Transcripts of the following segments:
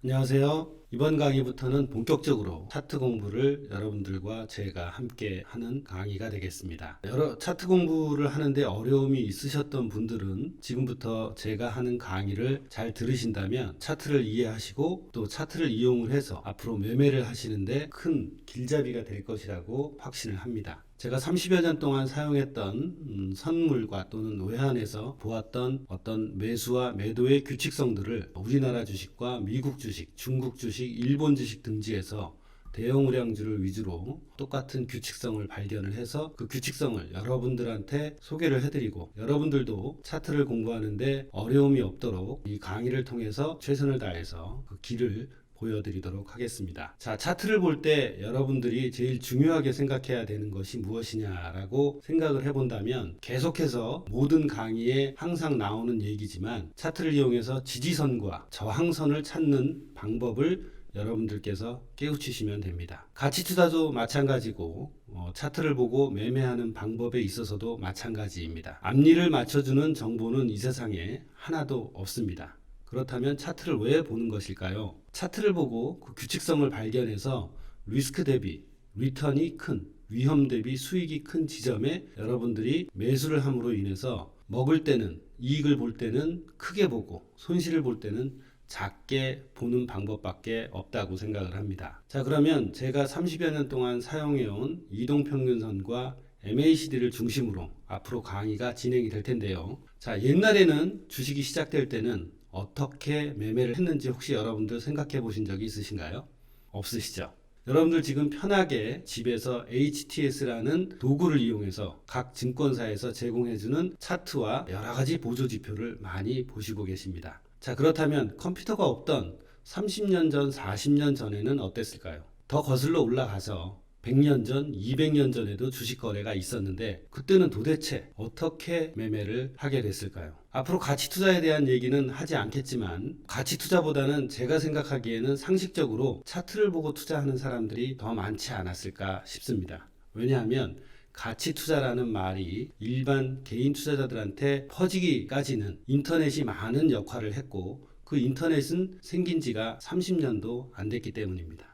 안녕하세요. 이번 강의부터는 본격적으로 차트 공부를 여러분들과 제가 함께 하는 강의가 되겠습니다. 여러 차트 공부를 하는데 어려움이 있으셨던 분들은 지금부터 제가 하는 강의를 잘 들으신다면 차트를 이해하시고 또 차트를 이용을 해서 앞으로 매매를 하시는데 큰 길잡이가 될 것이라고 확신을 합니다. 제가 30여 년 동안 사용했던 선물과 또는 외환에서 보았던 어떤 매수와 매도의 규칙성들을 우리나라 주식과 미국 주식, 중국 주식, 일본 주식 등지에서 대형 우량주를 위주로 똑같은 규칙성을 발견을 해서 그 규칙성을 여러분들한테 소개를 해드리고 여러분들도 차트를 공부하는데 어려움이 없도록 이 강의를 통해서 최선을 다해서 그 길을 보여드리도록 하겠습니다. 자, 차트를 볼 때 여러분들이 제일 중요하게 생각해야 되는 것이 무엇이냐라고 생각을 해본다면 계속해서 모든 강의에 항상 나오는 얘기지만 차트를 이용해서 지지선과 저항선을 찾는 방법을 여러분들께서 깨우치시면 됩니다. 가치투자도 마찬가지고 차트를 보고 매매하는 방법에 있어서도 마찬가지입니다. 앞니를 맞춰주는 정보는 이 세상에 하나도 없습니다. 그렇다면 차트를 왜 보는 것일까요? 차트를 보고 그 규칙성을 발견해서 리스크 대비 리턴이 큰, 위험 대비 수익이 큰 지점에 여러분들이 매수를 함으로 인해서 먹을 때는 이익을 볼 때는 크게 보고 손실을 볼 때는 작게 보는 방법밖에 없다고 생각을 합니다. 자, 그러면 제가 30여 년 동안 사용해온 이동평균선과 MACD를 중심으로 앞으로 강의가 진행이 될 텐데요. 자, 옛날에는 주식이 시작될 때는 어떻게 매매를 했는지 혹시 여러분들 생각해 보신 적이 있으신가요? 없으시죠? 여러분들 지금 편하게 집에서 HTS라는 도구를 이용해서 각 증권사에서 제공해주는 차트와 여러 가지 보조지표를 많이 보시고 계십니다. 자, 그렇다면 컴퓨터가 없던 30년 전, 40년 전에는 어땠을까요? 더 거슬러 올라가서 100년 전, 200년 전에도 주식 거래가 있었는데 그때는 도대체 어떻게 매매를 하게 됐을까요? 앞으로 가치 투자에 대한 얘기는 하지 않겠지만 가치 투자보다는 제가 생각하기에는 상식적으로 차트를 보고 투자하는 사람들이 더 많지 않았을까 싶습니다. 왜냐하면 가치 투자라는 말이 일반 개인 투자자들한테 퍼지기까지는 인터넷이 많은 역할을 했고 그 인터넷은 생긴 지가 30년도 안 됐기 때문입니다.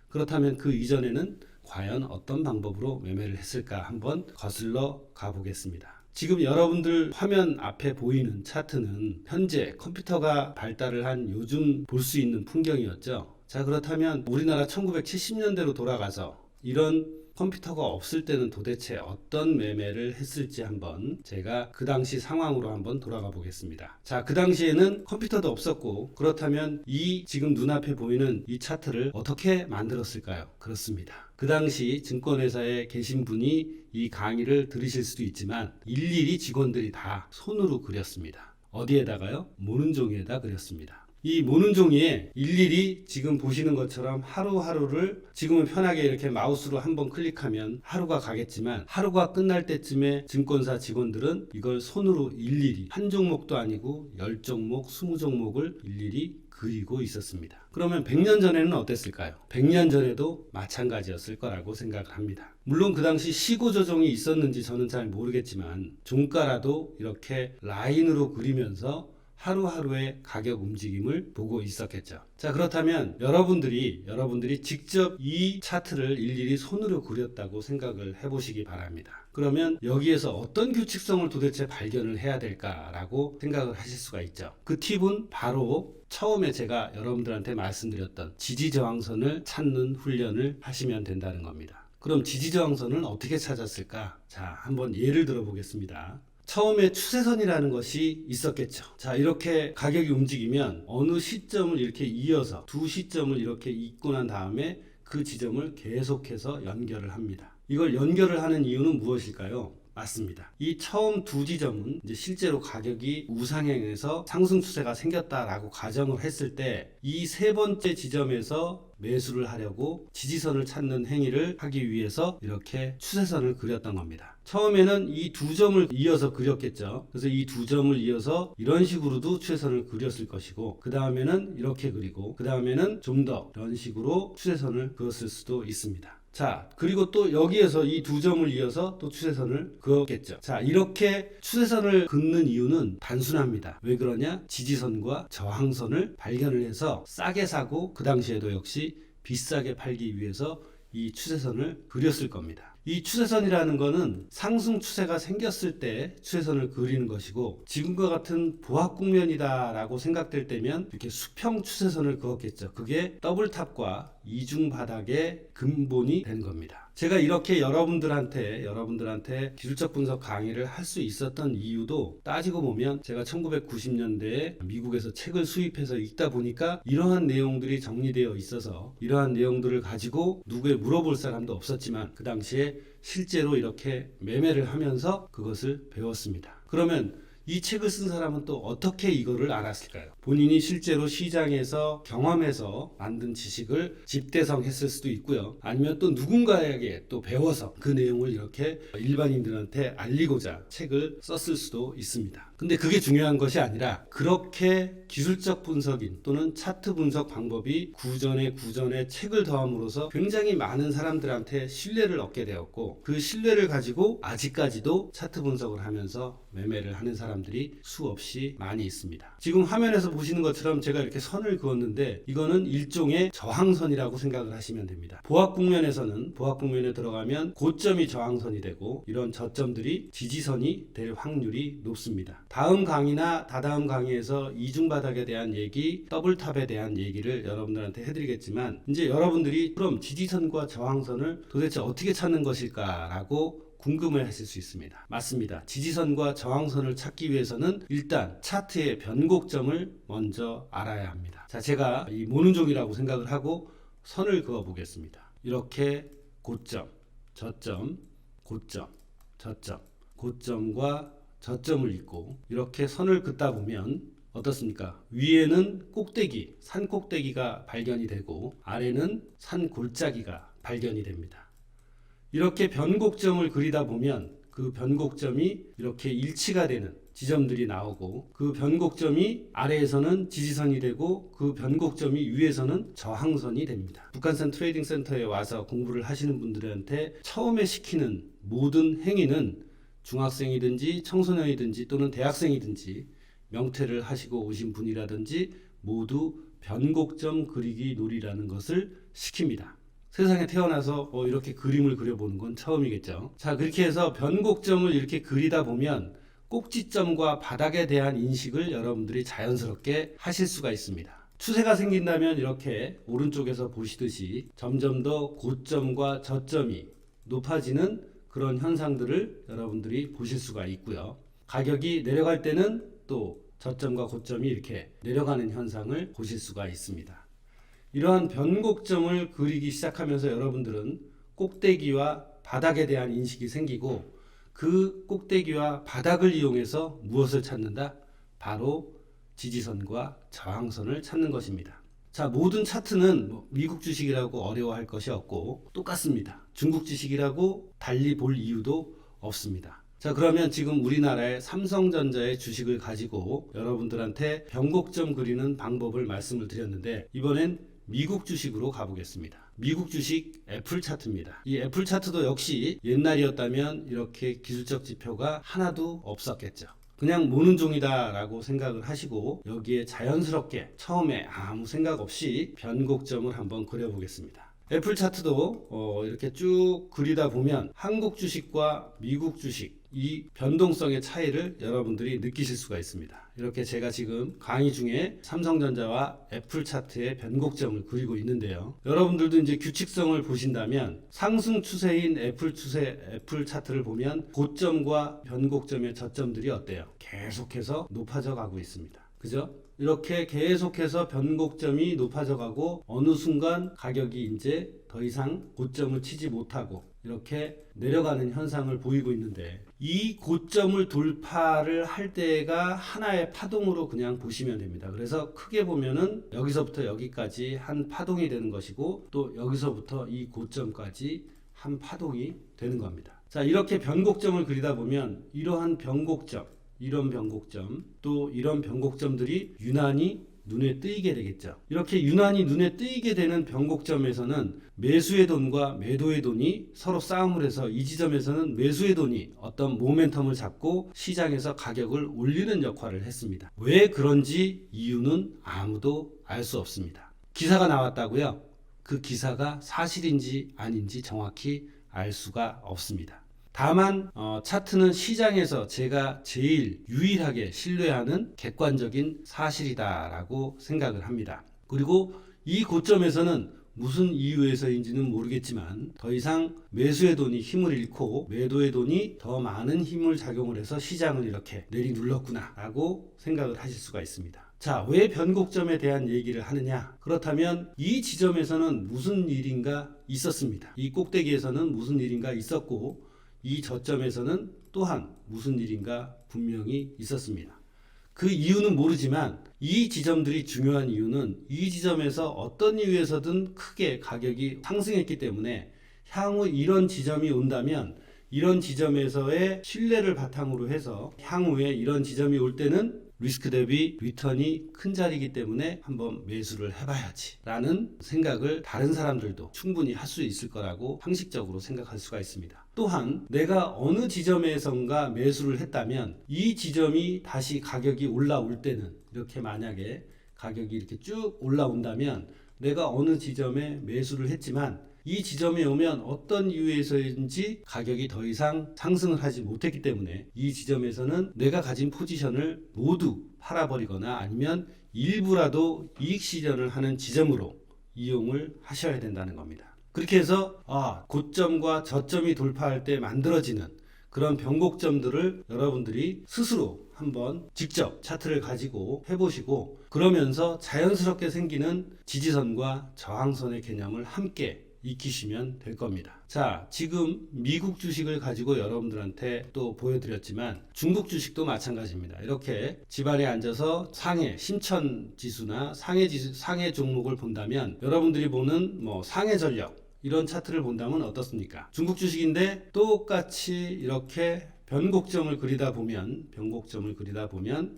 그렇다면 그 이전에는 과연 어떤 방법으로 매매를 했을까 한번 거슬러 가보겠습니다. 지금 여러분들 화면 앞에 보이는 차트는 현재 컴퓨터가 발달을 한 요즘 볼 수 있는 풍경이었죠. 자, 그렇다면 우리나라 1970년대로 돌아가서 이런 컴퓨터가 없을 때는 도대체 어떤 매매를 했을지 한번 제가 그 당시 상황으로 한번 돌아가 보겠습니다. 자, 그 당시에는 컴퓨터도 없었고 그렇다면 이 지금 눈앞에 보이는 이 차트를 어떻게 만들었을까요? 그렇습니다. 그 당시 증권회사에 계신 분이 이 강의를 들으실 수도 있지만 일일이 직원들이 다 손으로 그렸습니다. 어디에다가요? 모는 종이에다 그렸습니다. 이 모는 종이에 일일이 지금 보시는 것처럼 하루하루를 지금은 편하게 이렇게 마우스로 한번 클릭하면 하루가 가겠지만 하루가 끝날 때쯤에 증권사 직원들은 이걸 손으로 일일이 한 종목도 아니고 10종목, 20종목을 일일이 그리고 있었습니다. 그러면 100년 전에는 어땠을까요? 100년 전에도 마찬가지였을 거라고 생각을 합니다. 물론 그 당시 시고 조정이 있었는지 저는 잘 모르겠지만 종가라도 이렇게 라인으로 그리면서 하루하루의 가격 움직임을 보고 있었겠죠. 자, 그렇다면 여러분들이 직접 이 차트를 일일이 손으로 그렸다고 생각을 해보시기 바랍니다. 그러면 여기에서 어떤 규칙성을 도대체 발견을 해야 될까라고 생각을 하실 수가 있죠. 그 팁은 바로 처음에 제가 여러분들한테 말씀드렸던 지지저항선을 찾는 훈련을 하시면 된다는 겁니다. 그럼 지지저항선을 어떻게 찾았을까? 자, 한번 예를 들어 보겠습니다. 처음에 추세선이라는 것이 있었겠죠. 자, 이렇게 가격이 움직이면 어느 시점을 이렇게 이어서 두 시점을 이렇게 잇고 난 다음에 그 지점을 계속해서 연결을 합니다. 이걸 연결을 하는 이유는 무엇일까요? 맞습니다. 이 처음 두 지점은 이제 실제로 가격이 우상향에서 상승 추세가 생겼다라고 가정을 했을 때 이 세 번째 지점에서 매수를 하려고 지지선을 찾는 행위를 하기 위해서 이렇게 추세선을 그렸던 겁니다. 처음에는 이 두 점을 이어서 그렸겠죠. 그래서 이 두 점을 이어서 이런 식으로도 추세선을 그렸을 것이고, 그 다음에는 이렇게 그리고, 그 다음에는 좀 더 이런 식으로 추세선을 그었을 수도 있습니다. 자, 그리고 또 여기에서 이 두 점을 이어서 또 추세선을 그었겠죠. 자, 이렇게 추세선을 긋는 이유는 단순합니다. 왜 그러냐? 지지선과 저항선을 발견을 해서 싸게 사고 그 당시에도 역시 비싸게 팔기 위해서 이 추세선을 그렸을 겁니다. 이 추세선이라는 거는 상승 추세가 생겼을 때 추세선을 그리는 것이고, 지금과 같은 보합 국면이다 라고 생각될 때면 이렇게 수평 추세선을 그었겠죠. 그게 더블탑과 이중 바닥의 근본이 된 겁니다. 제가 이렇게 여러분들한테 기술적 분석 강의를 할 수 있었던 이유도 따지고 보면 제가 1990년대에 미국에서 책을 수입해서 읽다 보니까 이러한 내용들이 정리되어 있어서 이러한 내용들을 가지고 누구에 물어볼 사람도 없었지만 그 당시에 실제로 이렇게 매매를 하면서 그것을 배웠습니다. 그러면 이 책을 쓴 사람은 또 어떻게 이거를 알았을까요? 본인이 실제로 시장에서 경험해서 만든 지식을 집대성했을 수도 있고요. 아니면 또 누군가에게 또 배워서 그 내용을 이렇게 일반인들한테 알리고자 책을 썼을 수도 있습니다. 근데 그게 중요한 것이 아니라 그렇게 기술적 분석인 또는 차트 분석 방법이 구전에 책을 더함으로써 굉장히 많은 사람들한테 신뢰를 얻게 되었고, 그 신뢰를 가지고 아직까지도 차트 분석을 하면서 매매를 하는 사람들이 수없이 많이 있습니다. 지금 화면에서 보시는 것처럼 제가 이렇게 선을 그었는데 이거는 일종의 저항선이라고 생각을 하시면 됩니다. 보합 국면에 들어가면 고점이 저항선이 되고 이런 저점들이 지지선이 될 확률이 높습니다. 다음 강의나 다다음 강의에서 이중바닥에 대한 얘기, 더블탑에 대한 얘기를 여러분들한테 해드리겠지만, 이제 여러분들이 그럼 지지선과 저항선을 도대체 어떻게 찾는 것일까 라고 궁금해 하실 수 있습니다. 맞습니다. 지지선과 저항선을 찾기 위해서는 일단 차트의 변곡점을 먼저 알아야 합니다. 자, 제가 이 모눈종이라고 생각을 하고 선을 그어 보겠습니다. 이렇게 고점, 저점, 고점, 저점, 고점과 저점을 잇고 이렇게 선을 긋다 보면 어떻습니까? 위에는 꼭대기, 산 꼭대기가 발견이 되고 아래는 산 골짜기가 발견이 됩니다. 이렇게 변곡점을 그리다 보면 그 변곡점이 이렇게 일치가 되는 지점들이 나오고, 그 변곡점이 아래에서는 지지선이 되고 그 변곡점이 위에서는 저항선이 됩니다. 북한산 트레이딩 센터에 와서 공부를 하시는 분들한테 처음에 시키는 모든 행위는 중학생이든지 청소년이든지 또는 대학생이든지 명퇴를 하시고 오신 분이라든지 모두 변곡점 그리기 놀이라는 것을 시킵니다. 세상에 태어나서 이렇게 그림을 그려보는 건 처음이겠죠. 자, 그렇게 해서 변곡점을 이렇게 그리다 보면 꼭지점과 바닥에 대한 인식을 여러분들이 자연스럽게 하실 수가 있습니다. 추세가 생긴다면 이렇게 오른쪽에서 보시듯이 점점 더 고점과 저점이 높아지는 그런 현상들을 여러분들이 보실 수가 있고요. 가격이 내려갈 때는 또 저점과 고점이 이렇게 내려가는 현상을 보실 수가 있습니다. 이러한 변곡점을 그리기 시작하면서 여러분들은 꼭대기와 바닥에 대한 인식이 생기고, 그 꼭대기와 바닥을 이용해서 무엇을 찾는다? 바로 지지선과 저항선을 찾는 것입니다. 자, 모든 차트는 미국 주식이라고 어려워할 것이 없고 똑같습니다. 중국 주식이라고 달리 볼 이유도 없습니다. 자, 그러면 지금 우리나라의 삼성전자의 주식을 가지고 여러분들한테 변곡점 그리는 방법을 말씀을 드렸는데, 이번엔 미국 주식으로 가보겠습니다. 미국 주식 애플 차트입니다. 이 애플 차트도 역시 옛날이었다면 이렇게 기술적 지표가 하나도 없었겠죠. 그냥 모눈종이다 라고 생각을 하시고 여기에 자연스럽게 처음에 아무 생각 없이 변곡점을 한번 그려보겠습니다. 애플 차트도 이렇게 쭉 그리다 보면 한국 주식과 미국 주식 이 변동성의 차이를 여러분들이 느끼실 수가 있습니다. 이렇게 제가 지금 강의 중에 삼성전자와 애플 차트의 변곡점을 그리고 있는데요. 여러분들도 이제 규칙성을 보신다면 상승 추세인 애플 차트를 보면 고점과 변곡점의 저점들이 어때요? 계속해서 높아져 가고 있습니다. 그죠? 이렇게 계속해서 변곡점이 높아져 가고 어느 순간 가격이 이제 더 이상 고점을 치지 못하고 이렇게 내려가는 현상을 보이고 있는데, 이 고점을 돌파를 할 때가 하나의 파동으로 그냥 보시면 됩니다. 그래서 크게 보면은 여기서부터 여기까지 한 파동이 되는 것이고, 또 여기서부터 이 고점까지 한 파동이 되는 겁니다. 자, 이렇게 변곡점을 그리다 보면 이러한 변곡점, 이런 변곡점, 또 이런 변곡점들이 유난히 눈에 띄게 되겠죠. 이렇게 유난히 눈에 띄게 되는 변곡점에서는 매수의 돈과 매도의 돈이 서로 싸움을 해서 이 지점에서는 매수의 돈이 어떤 모멘텀을 잡고 시장에서 가격을 올리는 역할을 했습니다. 왜 그런지 이유는 아무도 알 수 없습니다. 기사가 나왔다고요? 그 기사가 사실인지 아닌지 정확히 알 수가 없습니다. 다만 차트는 시장에서 제가 제일 유일하게 신뢰하는 객관적인 사실이다라고 생각을 합니다. 그리고 이 고점에서는 무슨 이유에서인지는 모르겠지만 더 이상 매수의 돈이 힘을 잃고 매도의 돈이 더 많은 힘을 작용을 해서 시장을 이렇게 내리눌렀구나 라고 생각을 하실 수가 있습니다. 자, 왜 변곡점에 대한 얘기를 하느냐? 그렇다면 이 지점에서는 무슨 일인가 있었습니다. 이 꼭대기에서는 무슨 일인가 있었고, 이 저점에서는 또한 무슨 일인가 분명히 있었습니다. 그 이유는 모르지만 이 지점들이 중요한 이유는 이 지점에서 어떤 이유에서든 크게 가격이 상승했기 때문에 향후 이런 지점이 온다면 이런 지점에서의 신뢰를 바탕으로 해서 향후에 이런 지점이 올 때는 리스크 대비 리턴이 큰 자리이기 때문에 한번 매수를 해봐야지 라는 생각을 다른 사람들도 충분히 할 수 있을 거라고 상식적으로 생각할 수가 있습니다. 또한 내가 어느 지점에선가 매수를 했다면 이 지점이 다시 가격이 올라올 때는, 이렇게 만약에 가격이 이렇게 쭉 올라온다면 내가 어느 지점에 매수를 했지만 이 지점에 오면 어떤 이유에서인지 가격이 더 이상 상승을 하지 못했기 때문에 이 지점에서는 내가 가진 포지션을 모두 팔아버리거나 아니면 일부라도 이익 실현을 하는 지점으로 이용을 하셔야 된다는 겁니다. 그렇게 해서 고점과 저점이 돌파할 때 만들어지는 그런 변곡점들을 여러분들이 스스로 한번 직접 차트를 가지고 해보시고, 그러면서 자연스럽게 생기는 지지선과 저항선의 개념을 함께 익히시면 될 겁니다. 자, 지금 미국 주식을 가지고 여러분들한테 또 보여드렸지만 중국 주식도 마찬가지입니다. 이렇게 집안에 앉아서 상해 신천 지수나 상해 종목을 본다면 여러분들이 보는 상해 전력 이런 차트를 본다면 어떻습니까? 중국 주식인데 똑같이 이렇게 변곡점을 그리다 보면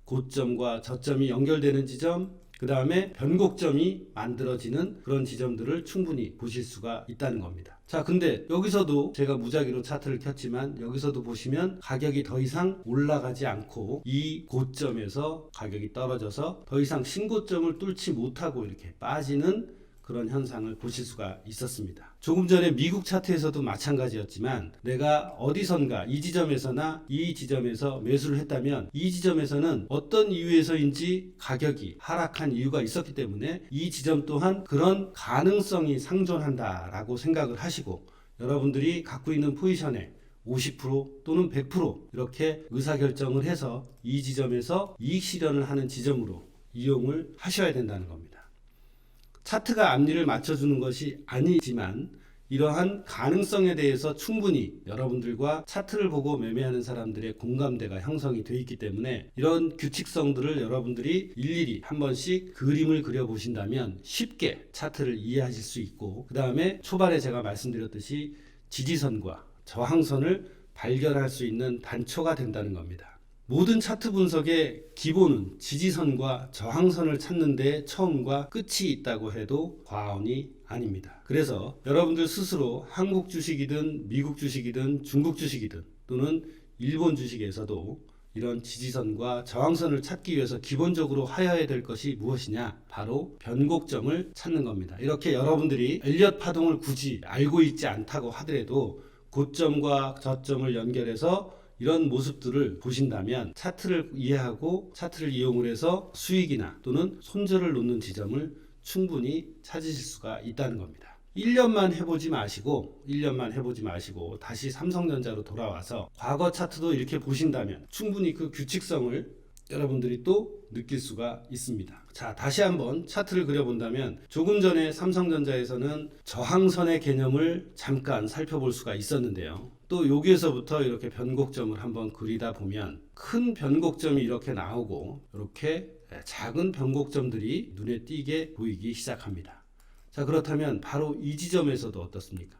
고점과 저점이 연결되는 지점, 그 다음에 변곡점이 만들어지는 그런 지점들을 충분히 보실 수가 있다는 겁니다. 자, 근데 여기서도 제가 무작위로 차트를 켰지만 여기서도 보시면 가격이 더 이상 올라가지 않고 이 고점에서 가격이 떨어져서 더 이상 신고점을 뚫지 못하고 이렇게 빠지는 그런 현상을 보실 수가 있었습니다. 조금 전에 미국 차트에서도 마찬가지였지만 내가 어디선가 이 지점에서나 이 지점에서 매수를 했다면 이 지점에서는 어떤 이유에서인지 가격이 하락한 이유가 있었기 때문에 이 지점 또한 그런 가능성이 상존한다라고 생각을 하시고, 여러분들이 갖고 있는 포지션에 50% 또는 100% 이렇게 의사결정을 해서 이 지점에서 이익 실현을 하는 지점으로 이용을 하셔야 된다는 겁니다. 차트가 앞니를 맞춰주는 것이 아니지만 이러한 가능성에 대해서 충분히 여러분들과 차트를 보고 매매하는 사람들의 공감대가 형성이 되어 있기 때문에 이런 규칙성들을 여러분들이 일일이 한 번씩 그림을 그려보신다면 쉽게 차트를 이해하실 수 있고, 그 다음에 초반에 제가 말씀드렸듯이 지지선과 저항선을 발견할 수 있는 단초가 된다는 겁니다. 모든 차트 분석의 기본은 지지선과 저항선을 찾는 데 처음과 끝이 있다고 해도 과언이 아닙니다. 그래서 여러분들 스스로 한국 주식이든 미국 주식이든 중국 주식이든 또는 일본 주식에서도 이런 지지선과 저항선을 찾기 위해서 기본적으로 하여야 될 것이 무엇이냐? 바로 변곡점을 찾는 겁니다. 이렇게 여러분들이 엘리엇 파동을 굳이 알고 있지 않다고 하더라도 고점과 저점을 연결해서 이런 모습들을 보신다면 차트를 이해하고 차트를 이용을 해서 수익이나 또는 손절을 놓는 지점을 충분히 찾으실 수가 있다는 겁니다. 1년만 해보지 마시고 다시 삼성전자로 돌아와서 과거 차트도 이렇게 보신다면 충분히 그 규칙성을 여러분들이 또 느낄 수가 있습니다. 자, 다시 한번 차트를 그려본다면 조금 전에 삼성전자에서는 저항선의 개념을 잠깐 살펴볼 수가 있었는데요. 또 여기에서부터 이렇게 변곡점을 한번 그리다 보면 큰 변곡점이 이렇게 나오고 이렇게 작은 변곡점들이 눈에 띄게 보이기 시작합니다. 자, 그렇다면 바로 이 지점에서도 어떻습니까?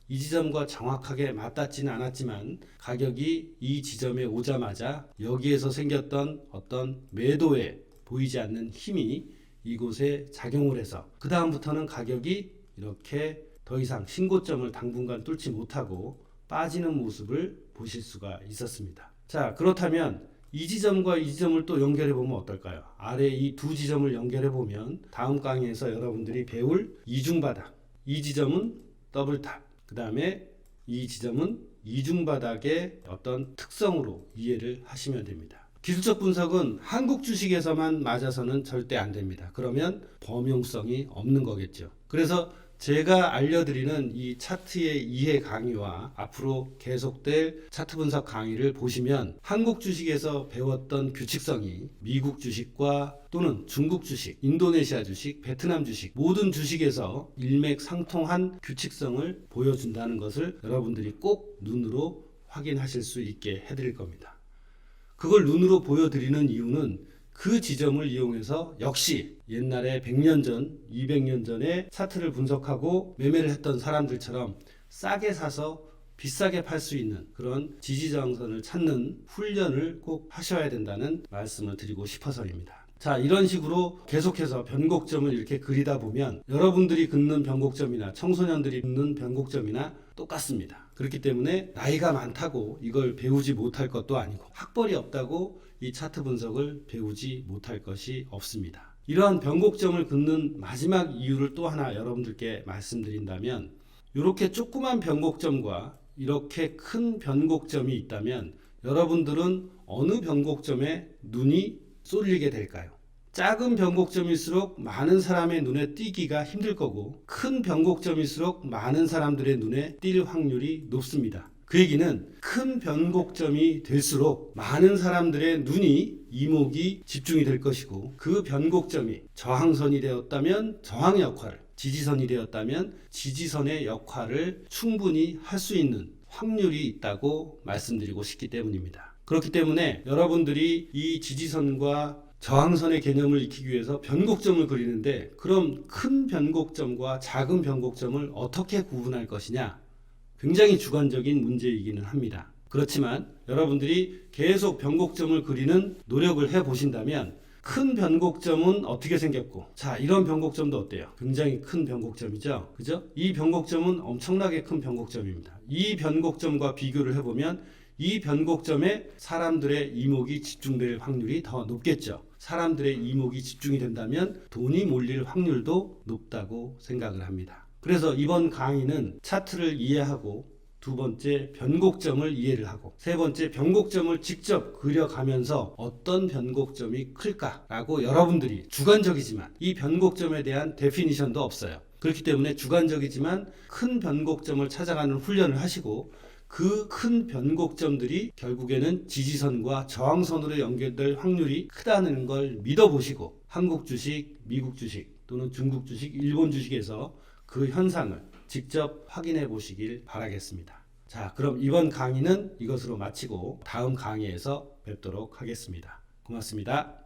이 지점과 정확하게 맞닿지는 않았지만 가격이 이 지점에 오자마자 여기에서 생겼던 어떤 매도에 보이지 않는 힘이 이곳에 작용을 해서 그 다음부터는 가격이 이렇게 더 이상 신고점을 당분간 뚫지 못하고 빠지는 모습을 보실 수가 있었습니다. 자, 그렇다면 이 지점과 이 지점을 또 연결해 보면 어떨까요? 아래 이 두 지점을 연결해 보면 다음 강의에서 여러분들이 배울 이중바닥, 이 지점은 더블탑, 그 다음에 이 지점은 이중바닥의 어떤 특성으로 이해를 하시면 됩니다. 기술적 분석은 한국 주식에서만 맞아서는 절대 안 됩니다. 그러면 범용성이 없는 거겠죠. 그래서 제가 알려드리는 이 차트의 이해 강의와 앞으로 계속될 차트 분석 강의를 보시면 한국 주식에서 배웠던 규칙성이 미국 주식과 또는 중국 주식, 인도네시아 주식, 베트남 주식 모든 주식에서 일맥상통한 규칙성을 보여준다는 것을 여러분들이 꼭 눈으로 확인하실 수 있게 해드릴 겁니다. 그걸 눈으로 보여드리는 이유는 그 지점을 이용해서 역시 옛날에 100년 전, 200년 전에 차트를 분석하고 매매를 했던 사람들처럼 싸게 사서 비싸게 팔 수 있는 그런 지지저항선을 찾는 훈련을 꼭 하셔야 된다는 말씀을 드리고 싶어서입니다. 자, 이런 식으로 계속해서 변곡점을 이렇게 그리다 보면 여러분들이 긋는 변곡점이나 청소년들이 긋는 변곡점이나 똑같습니다. 그렇기 때문에 나이가 많다고 이걸 배우지 못할 것도 아니고 학벌이 없다고 이 차트 분석을 배우지 못할 것이 없습니다. 이러한 변곡점을 긋는 마지막 이유를 또 하나 여러분들께 말씀드린다면 이렇게 조그만 변곡점과 이렇게 큰 변곡점이 있다면 여러분들은 어느 변곡점에 눈이 쏠리게 될까요? 작은 변곡점일수록 많은 사람의 눈에 띄기가 힘들 거고 큰 변곡점일수록 많은 사람들의 눈에 띌 확률이 높습니다. 그 얘기는 큰 변곡점이 될수록 많은 사람들의 눈이 이목이 집중이 될 것이고 그 변곡점이 저항선이 되었다면 저항 역할을, 지지선이 되었다면 지지선의 역할을 충분히 할 수 있는 확률이 있다고 말씀드리고 싶기 때문입니다. 그렇기 때문에 여러분들이 이 지지선과 저항선의 개념을 익히기 위해서 변곡점을 그리는데 그럼 큰 변곡점과 작은 변곡점을 어떻게 구분할 것이냐? 굉장히 주관적인 문제이기는 합니다. 그렇지만 여러분들이 계속 변곡점을 그리는 노력을 해 보신다면 큰 변곡점은 어떻게 생겼고 자, 이런 변곡점도 어때요? 굉장히 큰 변곡점이죠. 그죠? 이 변곡점은 엄청나게 큰 변곡점입니다. 이 변곡점과 비교를 해보면 이 변곡점에 사람들의 이목이 집중될 확률이 더 높겠죠. 사람들의 이목이 집중이 된다면 돈이 몰릴 확률도 높다고 생각을 합니다. 그래서 이번 강의는 차트를 이해하고 두 번째 변곡점을 이해를 하고 세 번째 변곡점을 직접 그려가면서 어떤 변곡점이 클까라고 여러분들이 주관적이지만 이 변곡점에 대한 데피니션도 없어요. 그렇기 때문에 주관적이지만 큰 변곡점을 찾아가는 훈련을 하시고 그 큰 변곡점들이 결국에는 지지선과 저항선으로 연결될 확률이 크다는 걸 믿어보시고 한국 주식, 미국 주식 또는 중국 주식, 일본 주식에서 그 현상을 직접 확인해 보시길 바라겠습니다. 자, 그럼 이번 강의는 이것으로 마치고 다음 강의에서 뵙도록 하겠습니다. 고맙습니다.